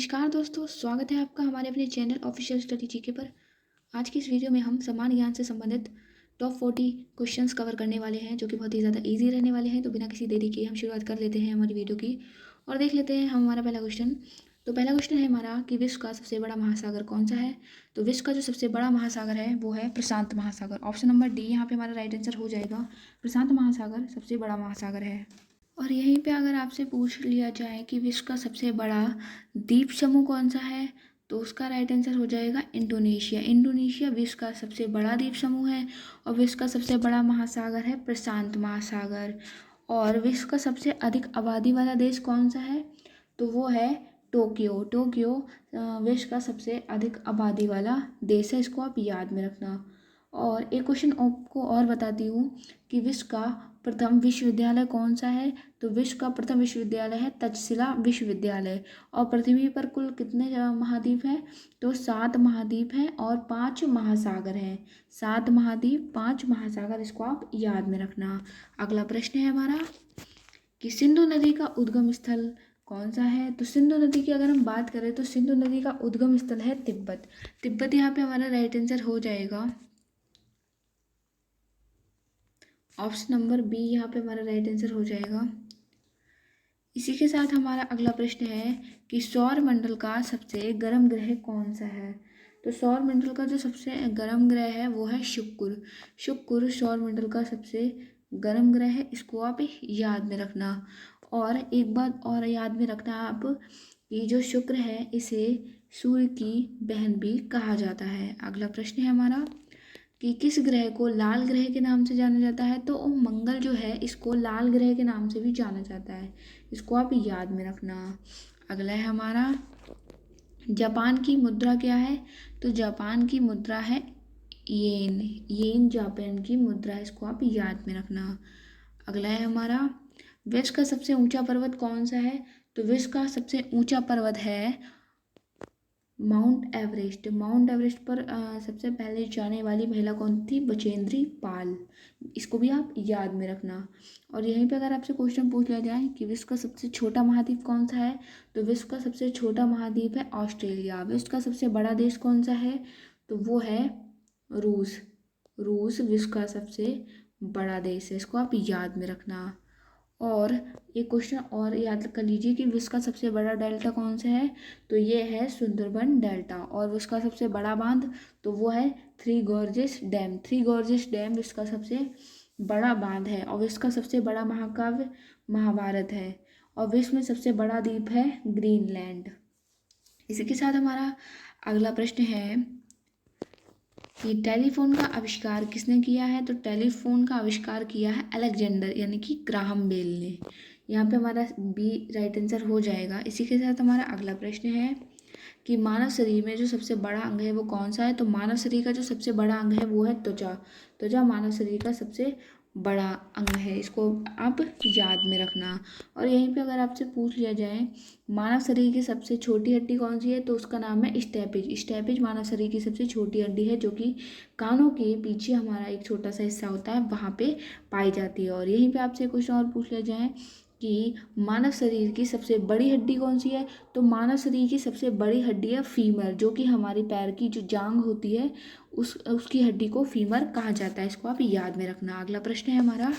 नमस्कार दोस्तों, स्वागत है आपका हमारे अपने चैनल ऑफिशियल स्टडी जीके पर। आज की इस वीडियो में हम समान ज्ञान से संबंधित टॉप 40 क्वेश्चंस कवर करने वाले हैं, जो कि बहुत ही ज़्यादा इजी रहने वाले हैं। तो बिना किसी देरी के हम शुरुआत कर लेते हैं हमारी वीडियो की और देख लेते हैं हम हमारा पहला क्वेश्चन। तो पहला क्वेश्चन है हमारा कि विश्व का सबसे बड़ा महासागर कौन सा है। तो विश्व का जो सबसे बड़ा महासागर है वो है प्रशांत महासागर। ऑप्शन नंबर डी यहाँ पे हमारा राइट आंसर हो जाएगा। प्रशांत महासागर सबसे बड़ा महासागर है। और यहीं पे अगर आपसे पूछ लिया जाए कि विश्व का सबसे बड़ा द्वीप समूह कौन सा है, तो उसका राइट आंसर हो जाएगा इंडोनेशिया। इंडोनेशिया विश्व का सबसे बड़ा द्वीप समूह है और विश्व का सबसे बड़ा महासागर है प्रशांत महासागर। और विश्व का सबसे अधिक आबादी वाला देश कौन सा है, तो वो है टोक्यो। टोक्यो विश्व का सबसे अधिक आबादी वाला देश है, इसको आप याद में रखना। और एक क्वेश्चन आपको और बताती हूँ कि विश्व का प्रथम विश्वविद्यालय कौन सा है। तो विश्व का प्रथम विश्वविद्यालय है तक्षशिला विश्वविद्यालय। और पृथ्वी पर कुल कितने महाद्वीप हैं, तो 7 महाद्वीप हैं और 5 महासागर हैं। 7 महाद्वीप 5 महासागर, इसको आप याद में रखना। अगला प्रश्न है हमारा कि सिंधु नदी का उद्गम स्थल कौन सा है। तो सिंधु नदी की अगर हम बात करें तो सिंधु नदी का उद्गम स्थल है तिब्बत। तिब्बत यहाँ पे हमारा राइट आंसर हो जाएगा। ऑप्शन नंबर बी यहाँ पे हमारा राइट आंसर हो जाएगा। इसी के साथ हमारा अगला प्रश्न है कि सौर मंडल का सबसे गर्म ग्रह कौन सा है। तो सौर मंडल का जो सबसे गर्म ग्रह है वो है शुक्र। शुक्र सौर मंडल का सबसे गर्म ग्रह है, इसको आप याद में रखना। और एक बात और याद में रखना आप कि जो शुक्र है इसे सूर्य की बहन भी कहा जाता है। अगला प्रश्न है हमारा कि किस ग्रह को लाल ग्रह के नाम से जाना जाता है। तो मंगल जो है इसको लाल ग्रह के नाम से भी जाना जाता है, इसको आप याद में रखना। अगला है हमारा जापान की मुद्रा क्या है। तो जापान की मुद्रा है येन। येन जापान की मुद्रा है, इसको आप याद में रखना। अगला है हमारा विश्व का सबसे ऊंचा पर्वत कौन सा है। तो विश्व का सबसे ऊंचा पर्वत है माउंट एवरेस्ट। माउंट एवरेस्ट पर सबसे पहले जाने वाली महिला कौन थी, बचेंद्री पाल। इसको भी आप याद में रखना। और यहीं पे अगर आपसे क्वेश्चन पूछ लिया जाए कि विश्व का सबसे छोटा महाद्वीप कौन सा है, तो विश्व का सबसे छोटा महाद्वीप है ऑस्ट्रेलिया। विश्व का सबसे बड़ा देश कौन सा है, तो वो है रूस। रूस विश्व का सबसे बड़ा देश है, इसको आप याद में रखना। और एक क्वेश्चन और याद कर लीजिए कि विश्व का सबसे बड़ा डेल्टा कौन सा है, तो ये है सुंदरबन डेल्टा। और विश्व का सबसे बड़ा बांध तो वो है three gorges dam. Three gorges dam विश्व का सबसे बड़ा बांध है। और विश्व का सबसे बड़ा महाकाव्य महाभारत है। और विश्व में सबसे बड़ा द्वीप है ग्रीनलैंड। इसी के साथ हमारा अगला प्रश्न है कि टेलीफोन का आविष्कार किसने किया है। तो टेलीफोन का आविष्कार किया है अलेक्जेंडर यानी कि ग्राहम बेल ने। यहाँ पे हमारा बी राइट आंसर हो जाएगा। इसी के साथ हमारा अगला प्रश्न है कि मानव शरीर में जो सबसे बड़ा अंग है वो कौन सा है। तो मानव शरीर का जो सबसे बड़ा अंग है वो है त्वचा। त्वचा मानव शरीर का सबसे बड़ा अंग है, इसको आप याद में रखना। और यहीं पे अगर आपसे पूछ लिया जाए मानव शरीर की सबसे छोटी हड्डी कौन सी है, तो उसका नाम है स्टैपेज। स्टैपेज मानव शरीर की सबसे छोटी हड्डी है, जो कि कानों के पीछे हमारा एक छोटा सा हिस्सा होता है, वहाँ पे पाई जाती है। और यहीं पे आपसे क्वेश्चन और पूछ लिया जाए कि मानव शरीर की सबसे बड़ी हड्डी कौन सी है, तो मानव शरीर की सबसे बड़ी हड्डी है फीमर, जो कि हमारी पैर की जो जांघ होती है उसकी हड्डी को फीमर कहा जाता है, इसको आप याद में रखना। अगला प्रश्न है हमारा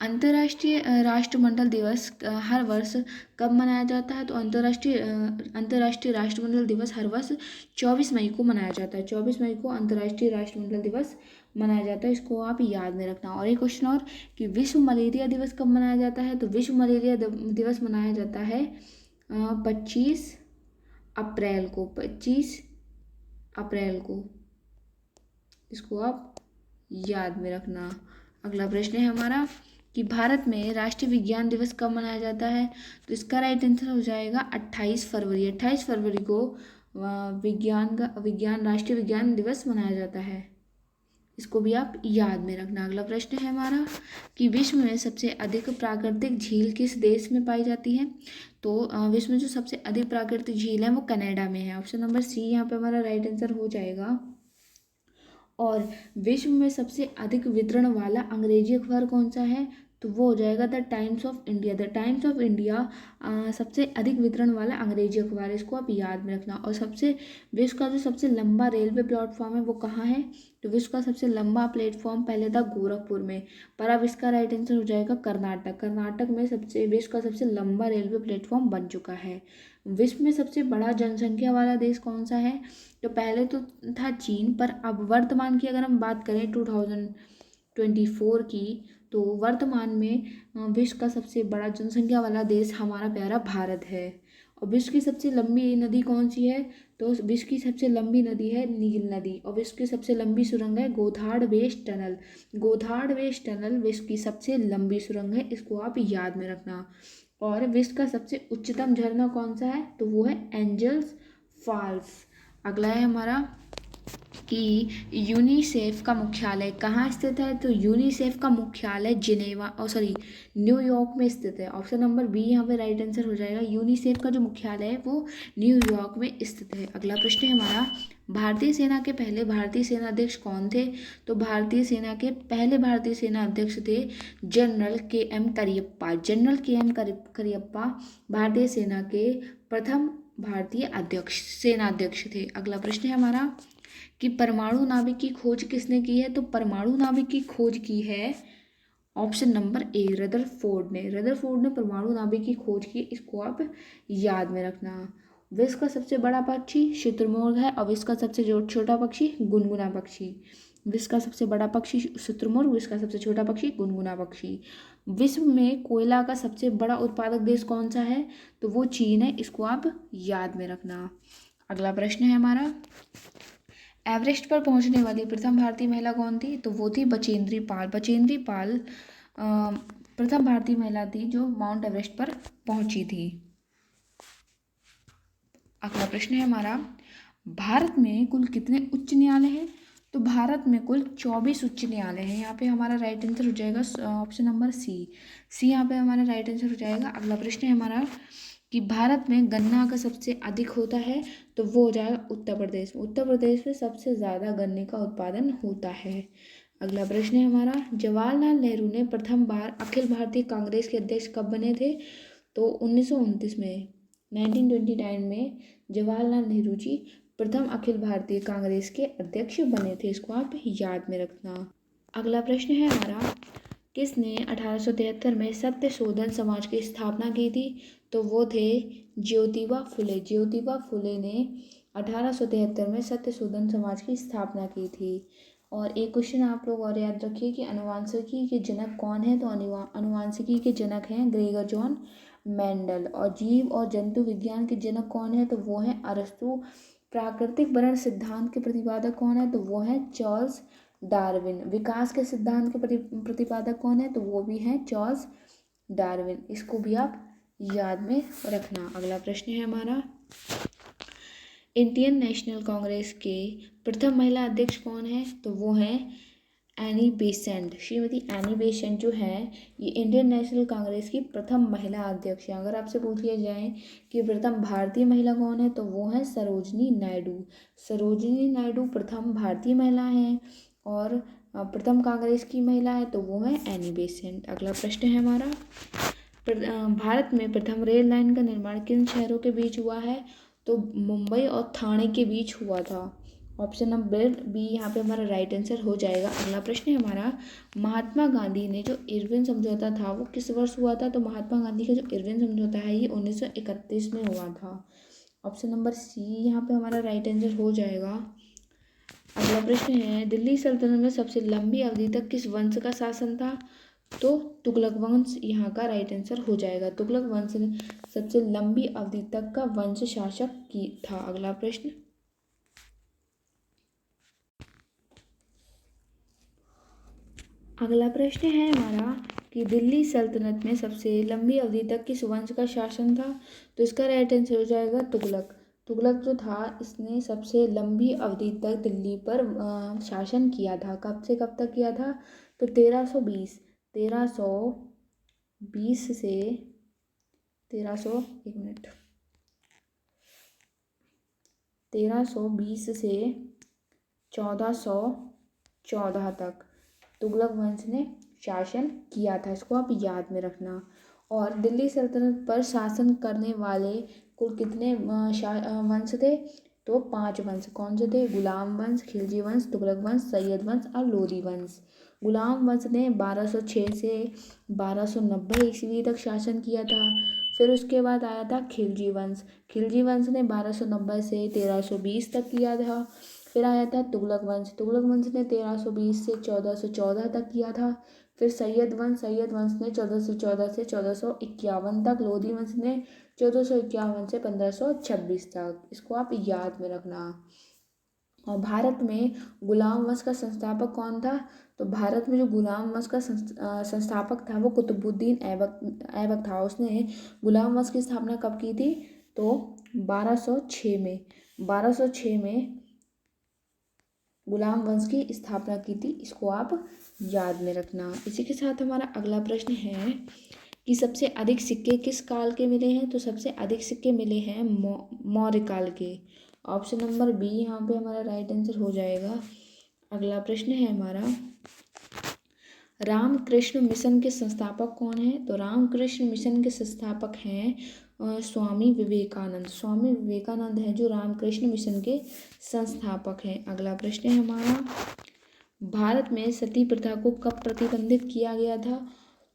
अंतर्राष्ट्रीय राष्ट्रमंडल दिवस हर वर्ष कब मनाया जाता है। तो अंतर्राष्ट्रीय राष्ट्रमंडल दिवस हर वर्ष 24 मई को मनाया जाता है। 24 मई को अंतर्राष्ट्रीय राष्ट्रमंडल दिवस मनाया जाता है, इसको आप याद में रखना। और एक क्वेश्चन और कि विश्व मलेरिया दिवस कब मनाया जाता है। तो विश्व मलेरिया दिवस मनाया जाता है 25 अप्रैल को। 25 अप्रैल को, इसको आप याद में रखना। अगला प्रश्न है हमारा कि भारत में राष्ट्रीय विज्ञान दिवस कब मनाया जाता है। तो इसका राइट आंसर हो जाएगा 28 फरवरी। 28 फरवरी को राष्ट्रीय विज्ञान दिवस मनाया जाता है, इसको भी आप याद में रखना। अगला प्रश्न है हमारा कि विश्व में सबसे अधिक प्राकृतिक झील किस देश में पाई जाती है। तो विश्व में जो सबसे अधिक प्राकृतिक झील है वो कनाडा में है। ऑप्शन नंबर सी यहाँ पे हमारा राइट आंसर हो जाएगा। और विश्व में सबसे अधिक वितरण वाला अंग्रेजी अखबार कौन सा है, तो वो हो जाएगा the times of India. The times of India सबसे अधिक वितरण वाला अंग्रेजी अखबार है, इसको आप याद में रखना। और विश्व का जो सबसे लंबा रेलवे प्लेटफॉर्म है वो कहाँ है? तो विश्व का सबसे लंबा प्लेटफॉर्म पहले था गोरखपुर में, पर अब इसका राइट आंसर हो जाएगा कर्नाटक। कर्नाटक में विश्व का सबसे लंबा रेलवे प्लेटफॉर्म बन चुका है। विश्व में सबसे बड़ा जनसंख्या वाला देश कौन सा है? तो पहले तो था चीन, पर अब वर्तमान की अगर हम बात करें 2024 की, तो वर्तमान में विश्व का सबसे बड़ा जनसंख्या वाला देश हमारा प्यारा भारत है। और विश्व की सबसे लंबी नदी कौन सी है? तो विश्व की सबसे लंबी नदी है नील नदी। और विश्व की सबसे लंबी सुरंग है गोथार्ड वेस्ट टनल। गोथार्ड वेस्ट टनल विश्व की सबसे लंबी सुरंग है, इसको आप याद में रखना। और विश्व का सबसे उच्चतम झरना कौन सा है? तो वो है एंजल्स फॉल्स। अगला है हमारा कि यूनिसेफ का मुख्यालय कहाँ स्थित है? तो यूनिसेफ का मुख्यालय न्यूयॉर्क में स्थित है। ऑप्शन नंबर बी यहाँ पे राइट आंसर हो जाएगा। यूनिसेफ का जो मुख्यालय है वो न्यूयॉर्क में स्थित है। अगला प्रश्न है हमारा, भारतीय सेना के पहले भारतीय सेना अध्यक्ष कौन थे? तो भारतीय सेना के पहले भारतीय सेना अध्यक्ष थे general KM. Cariappa. General KM. Cariappa भारतीय सेना के प्रथम भारतीय सेना अध्यक्ष थे। अगला प्रश्न है हमारा कि परमाणु नाभिक की खोज किसने की है? तो परमाणु नाभिक की खोज की है ऑप्शन नंबर ए रदरफोर्ड ने। रदरफोर्ड ने परमाणु नाभिक की खोज की, इसको आप याद में रखना। विश्व का सबसे बड़ा पक्षी शुतुरमुर्ग है और विश्व का सबसे छोटा पक्षी गुनगुना पक्षी। विश्व का सबसे बड़ा पक्षी शुतुरमुर्ग, विश्व का सबसे छोटा पक्षी गुनगुना पक्षी। विश्व में कोयला का सबसे बड़ा उत्पादक देश कौन सा है? तो वो चीन है, इसको आप याद में रखना। अगला प्रश्न है हमारा, एवरेस्ट पर पहुंचने वाली प्रथम भारतीय महिला कौन थी? तो वो थी बचेंद्री पाल। बचेंद्री पाल प्रथम भारतीय महिला थी जो माउंट एवरेस्ट पर पहुंची थी। अगला प्रश्न है हमारा, भारत में कुल कितने उच्च न्यायालय हैं? तो भारत में कुल 24 उच्च न्यायालय हैं। यहाँ पे हमारा राइट आंसर हो जाएगा ऑप्शन नंबर सी यहाँ पे हमारा राइट आंसर हो जाएगा। अगला प्रश्न है हमारा कि भारत में गन्ना का सबसे अधिक होता है, तो वो हो जाएगा उत्तर प्रदेश में। उत्तर प्रदेश में सबसे ज़्यादा गन्ने का उत्पादन होता है। अगला प्रश्न है हमारा, जवाहरलाल नेहरू ने प्रथम बार अखिल भारतीय कांग्रेस के अध्यक्ष कब बने थे? तो 1929 में, 1929 में जवाहरलाल नेहरू जी प्रथम अखिल भारतीय कांग्रेस के अध्यक्ष बने थे, इसको आप याद में रखना। अगला प्रश्न है हमारा, किसने 1873 में सत्य शोधन समाज की स्थापना की थी? तो वो थे ज्योतिबा फुले। ज्योतिबा फुले ने 1873 में सत्य शोधन समाज की स्थापना की थी। और एक क्वेश्चन आप लोग और याद रखिए कि अनुवांशिकी के जनक कौन है? तो अनुवांशिकी के जनक हैं ग्रेगर जॉन मेंडल। और जीव और जंतु विज्ञान के जनक कौन है? तो वो हैं अरस्तु। प्राकृतिक वर्ण सिद्धांत के प्रतिपादक कौन है? तो वो हैं चार्ल्स डार्विन। विकास के सिद्धांत के प्रतिपादक कौन है? तो वो भी हैं चार्ल्स डार्विन, इसको भी आप याद में रखना। अगला प्रश्न है हमारा, इंडियन नेशनल कांग्रेस के प्रथम महिला अध्यक्ष कौन है? तो वो हैं Annie Besant. Shrimati Annie Besant जो है ये इंडियन नेशनल कांग्रेस की प्रथम महिला अध्यक्ष है। अगर आपसे पूछ लिया जाए कि प्रथम भारतीय महिला कौन है, तो वो है सरोजनी नायडू। सरोजनी नायडू प्रथम भारतीय महिला हैं। और प्रथम कांग्रेस की महिला है तो वो है एनी बेसेंट। अगला प्रश्न है हमारा, भारत में प्रथम रेल लाइन का निर्माण किन शहरों के बीच हुआ है? तो मुंबई और ठाणे के बीच हुआ था। ऑप्शन नंबर बी यहाँ पे हमारा राइट आंसर हो जाएगा। अगला प्रश्न है हमारा, महात्मा गांधी ने जो इरविन समझौता था वो किस वर्ष हुआ था? तो महात्मा गांधी का जो इरविन समझौता है ये 1931 में हुआ था। ऑप्शन नंबर सी यहाँ पे हमारा राइट आंसर हो जाएगा। अगला प्रश्न है, दिल्ली सल्तनत में सबसे लंबी अवधि तक किस वंश का शासन था? तो तुगलक वंश यहाँ का राइट आंसर हो जाएगा। तुगलक वंश ने सबसे लंबी अवधि तक का वंश शासक की था। अगला प्रश्न, अगला प्रश्न है हमारा कि दिल्ली सल्तनत में सबसे लंबी अवधि तक किस वंश का शासन था? तो इसका राइट आंसर हो जाएगा तुगलक। तुगलक जो था इसने सबसे लंबी अवधि तक दिल्ली पर शासन किया था। कब से कब तक किया था? तो 1320 से 1320 से 1414 तक तुगलक वंश ने शासन किया था, इसको आप याद में रखना। और दिल्ली सल्तनत पर शासन करने वाले कुल कितने वंश थे? तो 5 वंश। कौन से थे? गुलाम वंश, खिलजी वंश, तुगलक वंश, सैयद वंश और लोदी वंश। गुलाम वंश ने 1206 से 1290 ईस्वी तक शासन किया था। फिर उसके बाद आया था खिलजी वंश। खिलजी वंश ने 1290 से 1320 तक किया था। फिर आया था तुगलक वंश। तुगलक वंश ने 1320 से 1414 तक किया था। फिर सैयद वंश। सैयद वंश ने 1414 से 1451 तक। लोधी वंश ने 1451 से 1526 तक। इसको आप याद में रखना। और भारत में गुलाम वंश का संस्थापक कौन था? तो भारत में जो गुलाम वंश का संस्थापक था वो कुतुबुद्दीन ऐबक था। उसने गुलाम वंश की स्थापना कब की थी? तो 1206 में। 1206 में गुलाम वंश की स्थापना की थी। इसको आप याद में रखना। इसी के साथ हमारा अगला प्रश्न है कि सबसे अधिक सिक्के किस काल के मिले हैं? तो सबसे अधिक सिक्के मिले हैं मौर्य काल के। ऑप्शन नंबर बी यहाँ पे हमारा राइट आंसर हो जाएगा। अगला प्रश्न है हमारा, रामकृष्ण मिशन के संस्थापक कौन है? तो रामकृष्ण मिशन के संस्थापक हैं स्वामी विवेकानंद। स्वामी विवेकानंद हैं जो रामकृष्ण मिशन के संस्थापक हैं। अगला प्रश्न है हमारा, भारत में सती प्रथा को कब प्रतिबंधित किया गया था?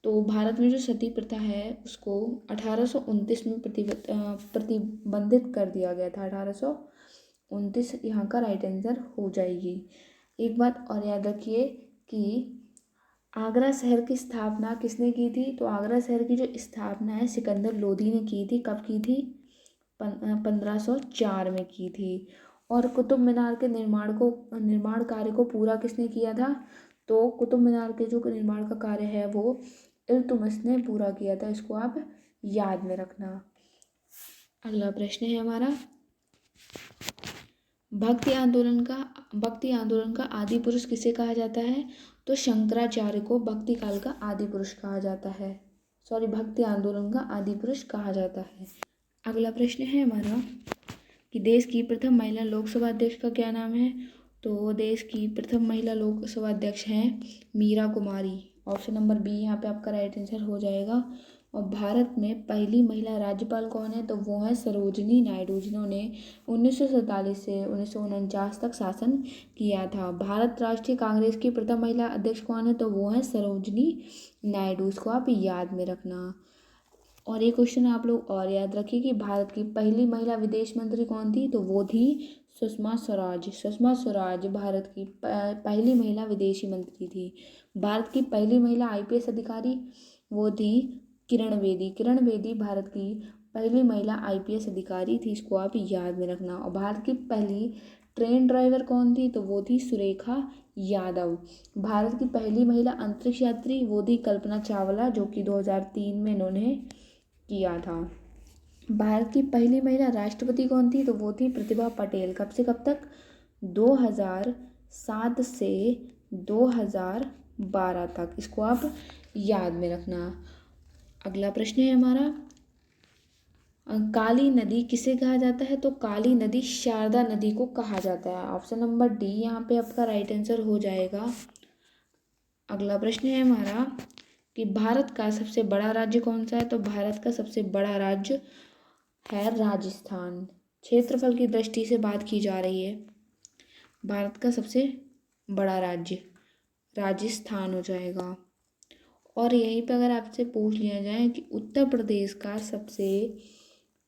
तो भारत में जो सती प्रथा है उसको 1829 में प्रतिबंधित कर दिया गया था। 1829 यहाँ का राइट आंसर हो जाएगी। एक बात और याद रखिए कि आगरा शहर की स्थापना किसने की थी? तो आगरा शहर की जो स्थापना है सिकंदर लोधी ने की थी। कब की थी? 1504 में की थी। और कुतुब मीनार के निर्माण कार्य को पूरा किसने किया था? तो कुतुब मीनार के जो निर्माण का कार्य है वो इल्तुतमिश ने पूरा किया था। इसको आप याद में रखना। अगला प्रश्न है हमारा, भक्ति आंदोलन का आदि पुरुष किसे कहा जाता है? तो शंकराचार्य को भक्ति काल का आदि पुरुष कहा जाता है। भक्ति आंदोलन का आदि पुरुष कहा जाता है। अगला प्रश्न है हमारा कि देश की प्रथम महिला लोकसभा अध्यक्ष का क्या नाम है? तो देश की प्रथम महिला लोकसभा अध्यक्ष हैं मीरा कुमारी। ऑप्शन नंबर बी यहाँ पे आपका राइट आंसर हो जाएगा। और भारत में पहली महिला राज्यपाल कौन है? तो वो है सरोजिनी नायडू, जिन्होंने 1947 से 1949 तक शासन किया था। भारत राष्ट्रीय कांग्रेस की प्रथम महिला अध्यक्ष कौन है? तो वो है सरोजिनी नायडू। इसको आप याद में रखना। और ये क्वेश्चन आप लोग और याद रखिए कि भारत की पहली महिला विदेश मंत्री कौन थी? तो वो थी सुषमा स्वराज। सुषमा स्वराज भारत की पहली महिला विदेशी मंत्री थी। भारत की पहली महिला IPS अधिकारी वो थी किरण बेदी। किरण बेदी भारत की पहली महिला IPS अधिकारी थी। इसको आप याद में रखना। और भारत की पहली ट्रेन ड्राइवर कौन थी? तो वो थी सुरेखा यादव। भारत की पहली महिला अंतरिक्ष यात्री वो थी कल्पना चावला, जो कि 2003 में इन्होंने किया था। भारत की पहली महिला राष्ट्रपति कौन थी? तो वो थी प्रतिभा पटेल। कब से कब तक? 2007 से 2012 तक। इसको आप याद में रखना। अगला प्रश्न है हमारा, काली नदी किसे कहा जाता है? तो काली नदी शारदा नदी को कहा जाता है। ऑप्शन नंबर डी यहाँ पे आपका राइट आंसर हो जाएगा। अगला प्रश्न है हमारा कि भारत का सबसे बड़ा राज्य कौन सा है? तो भारत का सबसे बड़ा राज्य है राजस्थान। क्षेत्रफल की दृष्टि से बात की जा रही है। भारत का सबसे बड़ा राज्य राजस्थान हो जाएगा। और यहीं पे अगर आपसे पूछ लिया जाए कि उत्तर प्रदेश का सबसे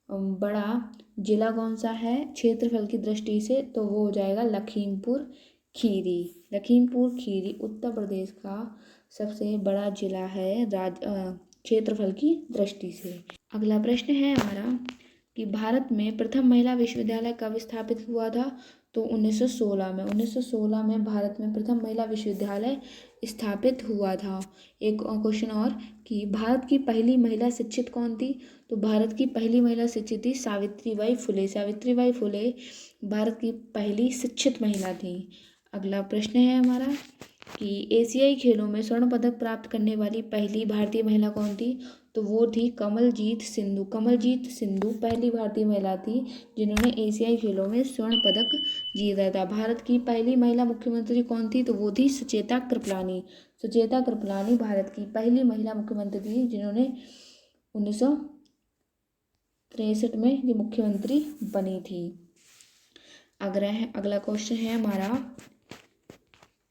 बड़ा जिला कौन सा है क्षेत्रफल की दृष्टि से, तो वो हो जाएगा लखीमपुर खीरी। लखीमपुर खीरी उत्तर प्रदेश का सबसे बड़ा जिला है क्षेत्रफल की दृष्टि से। अगला प्रश्न है हमारा कि भारत में प्रथम महिला विश्वविद्यालय कब स्थापित हुआ था? तो 1916 में। 1916 में भारत में प्रथम महिला विश्वविद्यालय स्थापित हुआ था। एक क्वेश्चन और कि भारत की पहली महिला शिक्षित कौन थी? तो भारत की पहली महिला शिक्षित थी सावित्रीबाई फुले। सावित्रीबाई फुले भारत की पहली शिक्षित महिला थी। अगला प्रश्न है हमारा कि एशियाई खेलों में स्वर्ण पदक प्राप्त करने वाली पहली भारतीय महिला कौन थी? तो वो थी कमलजीत सिंधु। कमलजीत सिंधु पहली भारतीय महिला थी जिन्होंने एशियाई खेलों में स्वर्ण पदक जीता था। भारत की पहली महिला मुख्यमंत्री कौन थी? तो वो थी सुचेता कृपलानी। सुचेता कृपलानी भारत की पहली महिला मुख्यमंत्री थी जिन्होंने 1963 में ये मुख्यमंत्री बनी थी। अगला क्वेश्चन है हमारा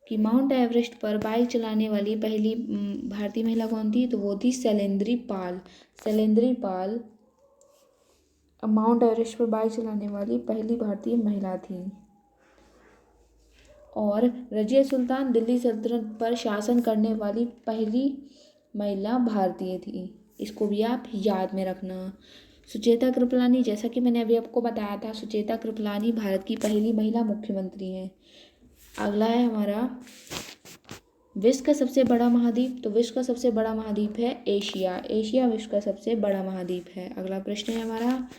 कि माउंट एवरेस्ट पर बाइक चलाने वाली पहली भारतीय महिला कौन थी? तो वो थी शैलेंद्री पाल। शैलेंद्री पाल माउंट एवरेस्ट पर बाइक चलाने वाली पहली भारतीय महिला थी। और रजिया सुल्तान दिल्ली सल्तनत पर शासन करने वाली पहली महिला भारतीय थी। इसको भी आप याद में रखना। सुचेता कृपलानी, जैसा कि मैंने अभी आपको बताया था, सुचेता कृपलानी भारत की पहली महिला मुख्यमंत्री हैं। अगला है हमारा विश्व का सबसे बड़ा महाद्वीप। तो विश्व का सबसे बड़ा महाद्वीप है एशिया। एशिया विश्व का सबसे बड़ा महाद्वीप है। अगला प्रश्न है हमारा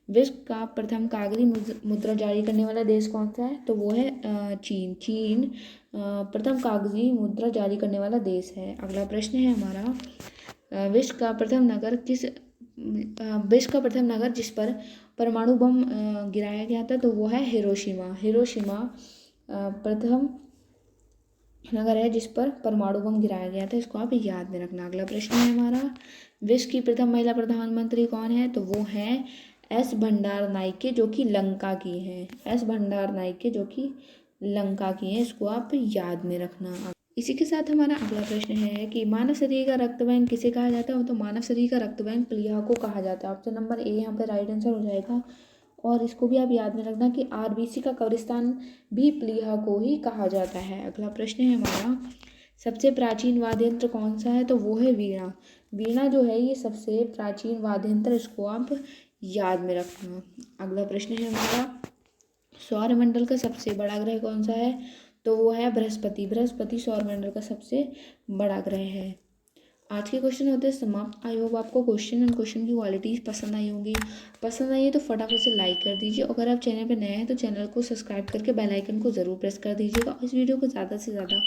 विश्व का प्रथम कागजी मुद्रा जारी करने वाला देश कौन सा है? तो वो है चीन। चीन प्रथम कागजी मुद्रा जारी करने वाला देश है। अगला प्रश्न है हमारा विश्व का प्रथम नगर जिस पर परमाणु बम गिराया गया था, तो वो है हिरोशिमा। हिरोशिमा प्रथम नगर है जिस पर परमाणु बम गिराया गया था। इसको आप याद में रखना। अगला प्रश्न है हमारा विश्व की प्रथम महिला प्रधानमंत्री कौन है? तो वो है एस भंडार नाइके, जो कि लंका की हैं। एस भंडार नाइके जो कि लंका की हैं। इसको आप याद में रखना। इसी के साथ हमारा अगला प्रश्न है कि मानव शरीर का रक्त बैंक किसे कहा जाता है? तो मानव शरीर का रक्त बैंक प्लीहा को कहा जाता है। ऑप्शन नंबर ए यहाँ पे राइट आंसर हो जाएगा। और इसको भी आप याद में रखना कि आरबीसी का कब्रिस्तान भी प्लीहा को ही कहा जाता है। अगला प्रश्न है हमारा सबसे प्राचीन वाद्य यंत्र कौन सा है? तो वो है वीणा। वीणा जो है ये सबसे प्राचीन वाद्य यंत्र, इसको आप याद में रखना। अगला प्रश्न है हमारा सौरमंडल का सबसे बड़ा ग्रह कौन सा है? तो वो है बृहस्पति। बृहस्पति सौरमंडल का सबसे बड़ा ग्रह है। आज के क्वेश्चन होते हैं समाप्त। आई होप आपको क्वेश्चन एंड क्वेश्चन की क्वालिटीज़ पसंद आई होंगी। पसंद आई है तो फटाफट से लाइक कर दीजिए। अगर आप चैनल पर नए हैं तो चैनल को सब्सक्राइब करके बेल आइकन को ज़रूर प्रेस कर दीजिएगा। इस वीडियो को ज़्यादा से ज़्यादा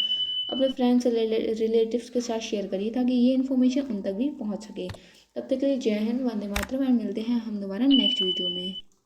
अपने फ्रेंड्स रिलेटिव्स के साथ शेयर करिए ताकि ये इन्फॉर्मेशन उन तक भी पहुँच सके। तब तक के लिए जय हिंद, वंदे मातरम। मिलते हैं हम दोबारा नेक्स्ट वीडियो में।